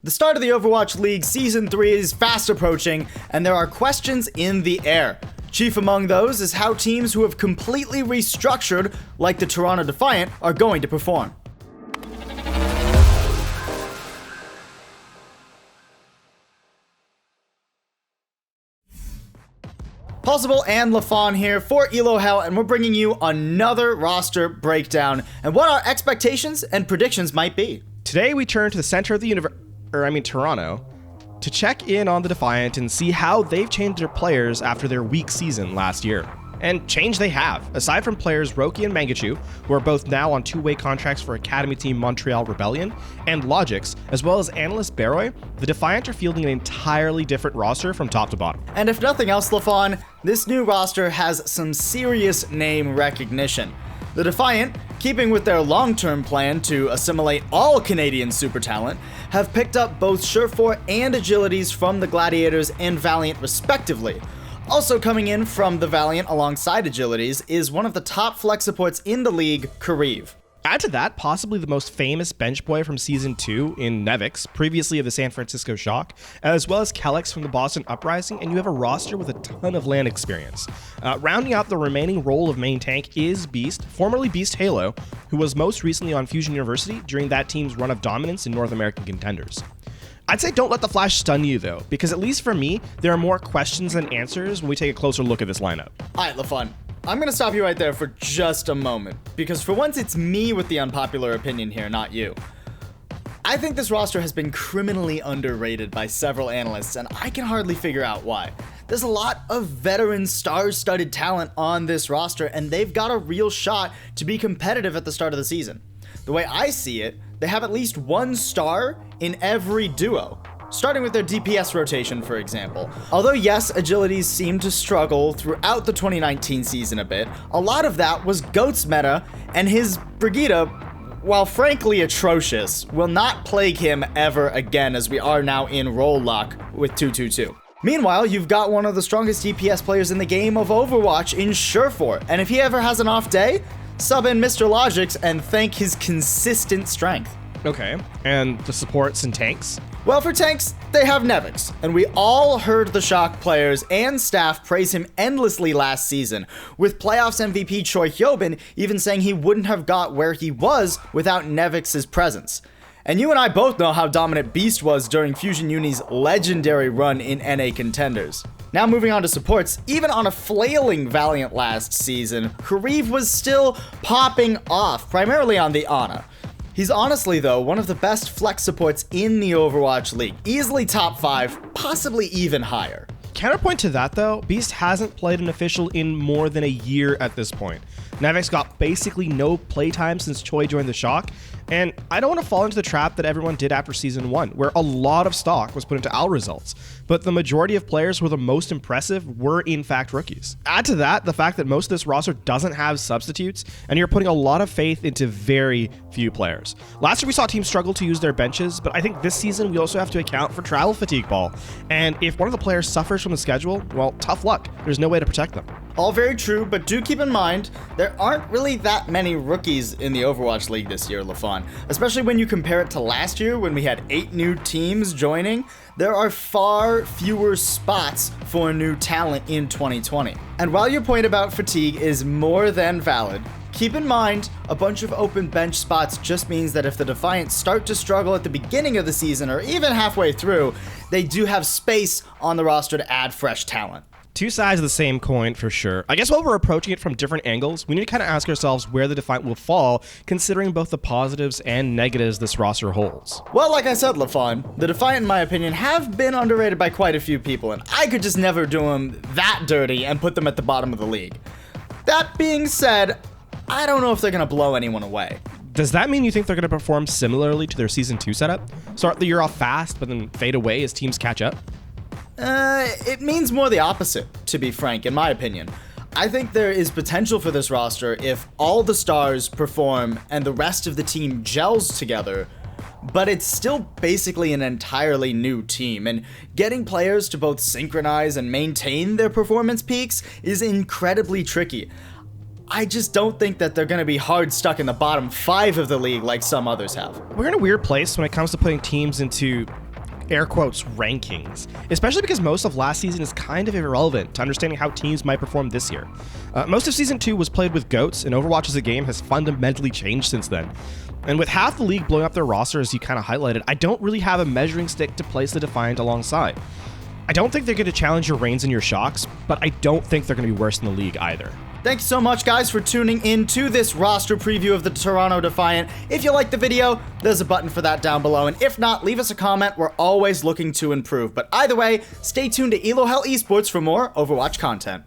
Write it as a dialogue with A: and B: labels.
A: The start of the Overwatch League Season 3 is fast approaching, and there are questions in the air. Chief among those is how teams who have completely restructured, like the Toronto Defiant, are going to perform. Paulsible and lafon here for Elo Hell, and we're bringing you another roster breakdown and what our expectations and predictions might be.
B: Today we turn to the center of the Toronto, to check in on the Defiant and see how they've changed their players after their weak season last year. And change they have. Aside from players Roki and Mangachu, who are both now on two-way contracts for Academy Team Montreal Rebellion, and Logix, as well as analyst Baroy, the Defiant are fielding an entirely different roster from top to bottom.
A: And if nothing else, lafon, this new roster has some serious name recognition. The Defiant, keeping with their long-term plan to assimilate all Canadian super talent, have picked up both Surefour and Agilities from the Gladiators and Valiant respectively. Also coming in from the Valiant alongside Agilities is one of the top flex supports in the league, Kariv.
B: Add to that possibly the most famous bench boy from Season 2 in Nevix, previously of the San Francisco Shock, as well as Kellex from the Boston Uprising, and you have a roster with a ton of LAN experience. Rounding out the remaining role of main tank is Beast, formerly Beast Halo, who was most recently on Fusion University during that team's run of dominance in North American contenders. I'd say don't let the flash stun you though, because at least for me, there are more questions than answers when we take a closer look at this lineup.
A: Alright, lafon, I'm gonna stop you right there for just a moment, because for once it's me with the unpopular opinion here, not you. I think this roster has been criminally underrated by several analysts, and I can hardly figure out why. There's a lot of veteran star-studded talent on this roster, and they've got a real shot to be competitive at the start of the season. The way I see it, they have at least one star in every duo, starting with their DPS rotation, for example. Although yes, Agilities seemed to struggle throughout the 2019 season a bit, a lot of that was Goat's meta, and his Brigitte, while frankly atrocious, will not plague him ever again, as we are now in role lock with 222. Meanwhile, you've got one of the strongest DPS players in the game of Overwatch in Surefour, and if he ever has an off day, sub in Mr. Logix and thank his consistent strength.
B: Okay, and the supports and tanks?
A: Well, for tanks, they have Nevix, and we all heard the Shock players and staff praise him endlessly last season, with playoffs MVP Choi Hyobin even saying he wouldn't have got where he was without Nevix's presence. And you and I both know how dominant Beast was during Fusion Uni's legendary run in NA contenders. Now moving on to supports, even on a flailing Valiant last season, Kariv was still popping off, primarily on the Ana. He's honestly, though, one of the best flex supports in the Overwatch League. Easily top 5, possibly even higher.
B: Counterpoint to that, though, Beast hasn't played an official in more than a year at this point. Nevix got basically no playtime since Choi joined the Shock, and I don't want to fall into the trap that everyone did after Season 1, where a lot of stock was put into OWL results, but the majority of players who were the most impressive were in fact rookies. Add to that the fact that most of this roster doesn't have substitutes, and you're putting a lot of faith into very few players. Last year we saw teams struggle to use their benches, but I think this season we also have to account for travel fatigue ball, and if one of the players suffers from the schedule, well, tough luck. There's no way to protect them.
A: All very true, but do keep in mind, there aren't really that many rookies in the Overwatch League this year, lafon. Especially when you compare it to last year when we had 8 new teams joining, there are far fewer spots for new talent in 2020. And while your point about fatigue is more than valid, keep in mind, a bunch of open bench spots just means that if the Defiant start to struggle at the beginning of the season or even halfway through, they do have space on the roster to add fresh talent.
B: Two sides of the same coin for sure. I guess while we're approaching it from different angles, we need to kind of ask ourselves where the Defiant will fall, considering both the positives and negatives this roster holds.
A: Well, like I said, lafon, the Defiant, in my opinion, have been underrated by quite a few people, and I could just never do them that dirty and put them at the bottom of the league. That being said, I don't know if they're going to blow anyone away.
B: Does that mean you think they're going to perform similarly to their Season 2 setup? Start the year off fast, but then fade away as teams catch up?
A: It means more the opposite, to be frank, in my opinion. I think there is potential for this roster if all the stars perform and the rest of the team gels together, but it's still basically an entirely new team, and getting players to both synchronize and maintain their performance peaks is incredibly tricky. I just don't think that they're going to be hard stuck in the bottom 5 of the league like some others have.
B: We're in a weird place when it comes to putting teams into air quotes, rankings, especially because most of last season is kind of irrelevant to understanding how teams might perform this year. Most of Season 2 was played with GOATs, and Overwatch as a game has fundamentally changed since then. And with half the league blowing up their roster, as you kind of highlighted, I don't really have a measuring stick to place the Defiant alongside. I don't think they're going to challenge your Reigns and your Shocks, but I don't think they're going to be worse in the league either.
A: Thanks so much, guys, for tuning in to this roster preview of the Toronto Defiant. If you liked the video, there's a button for that down below, and if not, leave us a comment. We're always looking to improve. But either way, stay tuned to Elo Hell Esports for more Overwatch content.